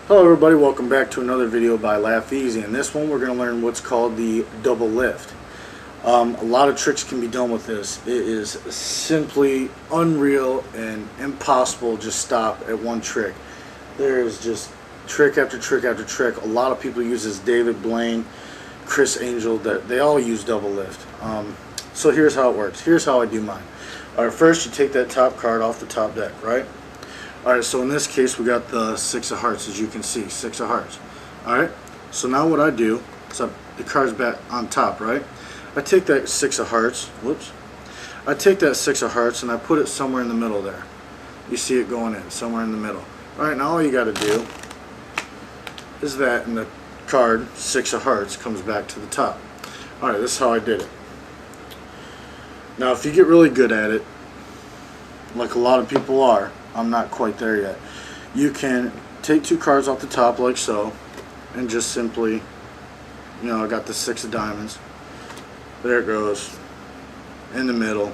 Hello everybody, welcome back to another video by Laugheazy. In this one we're going to learn what's called the double lift. A lot of tricks can be done with this. It is simply unreal and impossible to just stop at one trick. There's just trick after trick after trick. A lot of people use this. David Blaine, Chris Angel, they all use double lift. So here's how it works. Here's how I do mine. Alright, first you take that top card off the top deck, right? Alright, so in this case we got the 6 of hearts, as you can see, 6 of hearts. Alright, so now what I do is the card's back on top, right? I take that 6 of hearts, whoops. I take that 6 of hearts and I put it somewhere in the middle there. You see it going in, somewhere in the middle. Alright, now all you got to do is that, and the card, 6 of hearts, comes back to the top. Alright, this is how I did it. Now if you get really good at it, like a lot of people are, I'm not quite there yet, you can take 2 cards off the top like so and just simply, I got the 6 of diamonds, there it goes in the middle,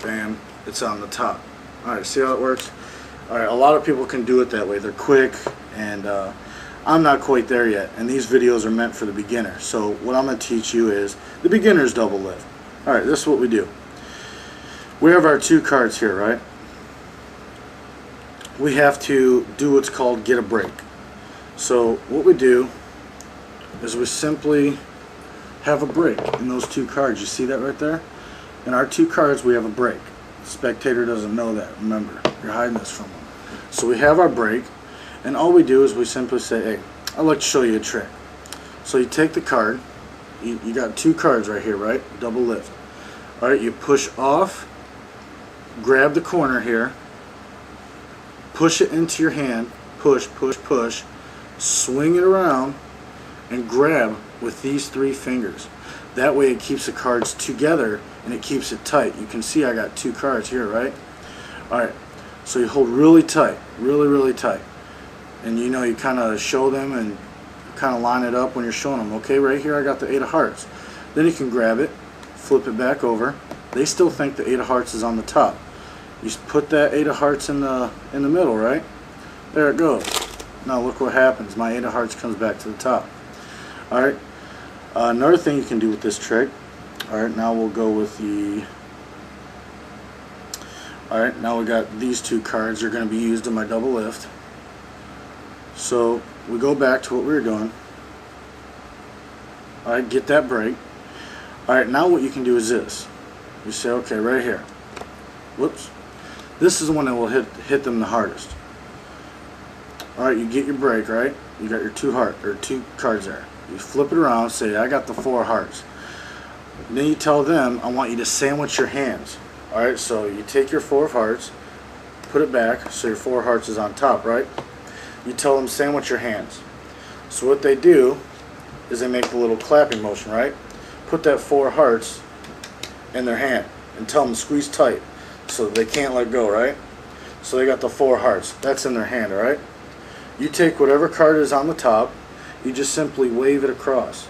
bam, it's on the top. Alright, see how it works? Alright, a lot of people can do it that way. They're quick, and I'm not quite there yet, and these videos are meant for the beginner. So what I'm going to teach you is the beginner's double lift. Alright, this is what we do. We have our 2 cards here, right? We have to do what's called get a break. So what we do is we simply have a break in those 2 cards. You see that right there? In our 2 cards we have a break. The spectator doesn't know that. Remember, you're hiding this from them. So we have our break, and all we do is we simply say, hey, I'd like to show you a trick. So you take the card, you got 2 cards right here, right? Double lift. Alright, you push off, grab the corner here, push it into your hand, push, push, push, swing it around, and grab with these 3 fingers. That way it keeps the cards together and it keeps it tight. You can see I got 2 cards here, right? Alright, so you hold really tight, really, really tight. And you kind of show them and kind of line it up when you're showing them. Okay, right here I got the 8 of hearts. Then you can grab it, flip it back over. They still think the 8 of hearts is on the top. You put that 8 of hearts in the middle, right? There it goes. Now look what happens. My 8 of hearts comes back to the top. Alright. Another thing you can do with this trick. Alright, now we'll go with the... Alright, now we got these 2 cards. They're going to be used in my double lift. So we go back to what we were doing. Alright, get that break. Alright, now what you can do is this. You say, okay, right here. Whoops. This is the one that will hit them the hardest. Alright, you get your break, right? You got your 2 cards there. You flip it around, say, I got the 4 hearts. Then you tell them, I want you to sandwich your hands. Alright, so you take your 4 of hearts, put it back, so your 4 hearts is on top, right? You tell them, sandwich your hands. So what they do is they make the little clapping motion, right? Put that 4 hearts in their hand and tell them to squeeze tight so they can't let go, right? So they got the 4 hearts. That's in their hand, alright? You take whatever card is on the top, you just simply wave it across.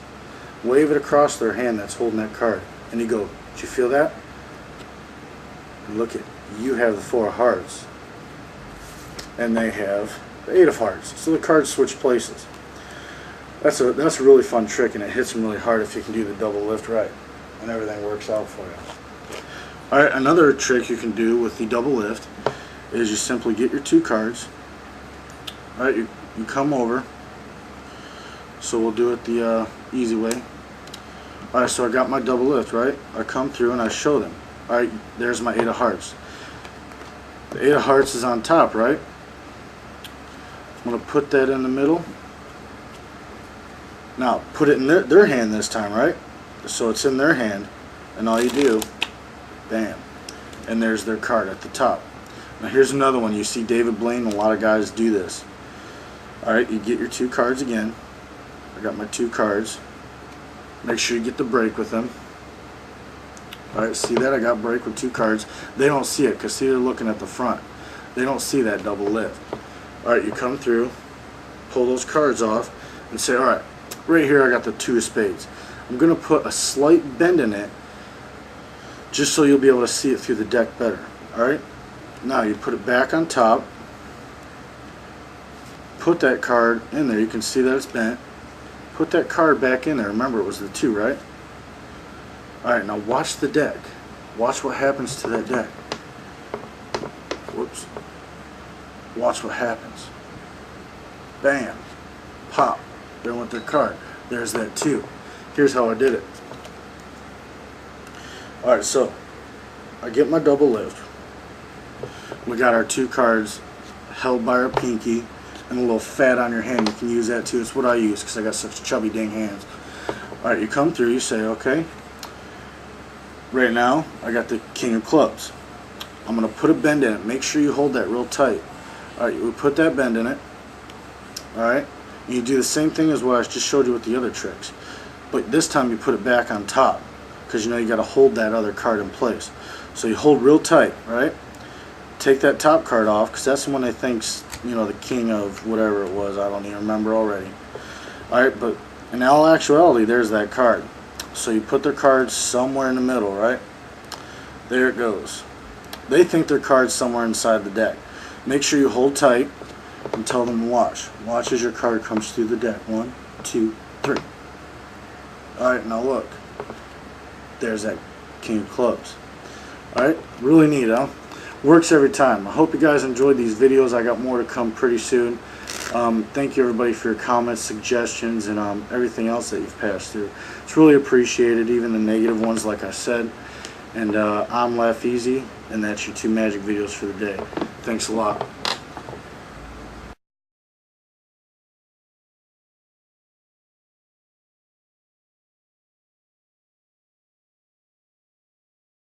Wave it across their hand that's holding that card. And you go, did you feel that? And look at, you have the 4 hearts. And they have the 8 of hearts. So the cards switch places. That's a really fun trick, and it hits them really hard if you can do the double lift right. And everything works out for you. Alright, another trick you can do with the double lift is you simply get your 2 cards. Alright, you come over. So we'll do it the easy way. Alright, so I got my double lift, right? I come through and I show them. Alright, there's my 8 of hearts. The 8 of hearts is on top, right? I'm going to put that in the middle. Now, put it in their hand this time, right? So it's in their hand, and all you do, bam, and there's their card at the top. Now here's another one. You see David Blaine, a lot of guys do this. Alright, you get your 2 cards again. I got my 2 cards. Make sure you get the break with them. Alright, see that? I got break with 2 cards. They don't see it, because see, they're looking at the front. They don't see that double lift. Alright, you come through, pull those cards off, and say, alright, right here I got the 2 of spades. I'm going to put a slight bend in it just so you'll be able to see it through the deck better. Alright, now you put it back on top, put that card in there. You can see that it's bent. Put that card back in there. Remember, it was the 2, right? Alright, now watch the deck. Watch what happens to that deck. Whoops. Watch what happens. Bam. Pop. There went their card. There's that 2. Here's how I did it. Alright, so I get my double lift. We got our 2 cards held by our pinky and a little fat on your hand. You can use that too. It's what I use because I got such chubby dang hands. Alright, you come through, you say, okay, right now I got the king of clubs. I'm going to put a bend in it. Make sure you hold that real tight. Alright, you put that bend in it. Alright, and you do the same thing as what I just showed you with the other tricks. But this time you put it back on top because you know you got to hold that other card in place. So you hold real tight, right? Take that top card off because that's the one they think's, you know, the king of whatever it was. I don't even remember already. Alright, but in all actuality, there's that card. So you put their cards somewhere in the middle, right? There it goes. They think their card's somewhere inside the deck. Make sure you hold tight and tell them to watch. Watch as your card comes through the deck. 1, 2, 3. Alright, now look. There's that king of clubs. Alright, really neat, huh? Works every time. I hope you guys enjoyed these videos. I got more to come pretty soon. Thank you everybody for your comments, suggestions, and everything else that you've passed through. It's really appreciated, even the negative ones like I said. And I'm Laugheazy, and that's your 2 magic videos for the day. Thanks a lot.